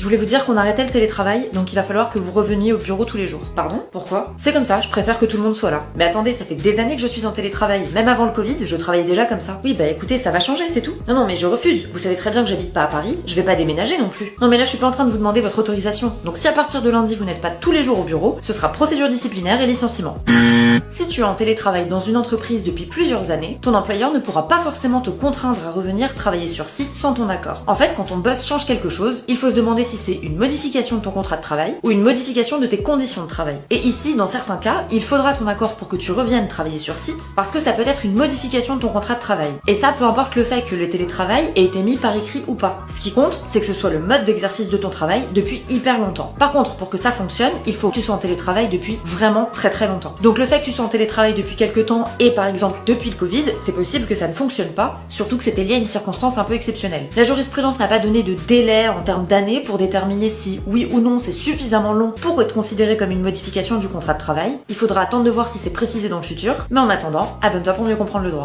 je voulais vous dire qu'on arrêtait le télétravail, donc il va falloir que vous reveniez au bureau tous les jours. Pardon? Pourquoi? C'est comme ça, je préfère que tout le monde soit là. Mais attendez, ça fait des années que je suis en télétravail. Même avant le Covid, je travaillais déjà comme ça. Oui, bah écoutez, ça va changer, c'est tout. Non, mais je refuse. Vous savez très bien que j'habite pas à Paris, je vais pas déménager non plus. Non, mais là, je suis pas en train de vous demander votre autorisation. Donc si à partir de lundi, vous n'êtes pas tous les jours au bureau, ce sera procédure disciplinaire et licenciement. Si tu es en télétravail dans une entreprise depuis plusieurs années, ton employeur ne pourra pas forcément te contraindre à revenir travailler sur site sans ton accord. En fait, quand ton boss change quelque chose, il faut se demander si c'est une modification de ton contrat de travail ou une modification de tes conditions de travail. Et ici, dans certains cas, il faudra ton accord pour que tu reviennes travailler sur site, parce que ça peut être une modification de ton contrat de travail. Et ça, peu importe le fait que le télétravail ait été mis par écrit ou pas. Ce qui compte, c'est que ce soit le mode d'exercice de ton travail depuis hyper longtemps. Par contre, pour que ça fonctionne, il faut que tu sois en télétravail depuis vraiment très longtemps. Donc le fait que tu sois en télétravail depuis quelques temps et par exemple depuis le Covid, c'est possible que ça ne fonctionne pas, surtout que c'était lié à une circonstance un peu exceptionnelle. La jurisprudence n'a pas donné de délai en termes d'années pour déterminer si oui ou non c'est suffisamment long pour être considéré comme une modification du contrat de travail. Il faudra attendre de voir si c'est précisé dans le futur, mais en attendant, abonne-toi pour mieux comprendre le droit.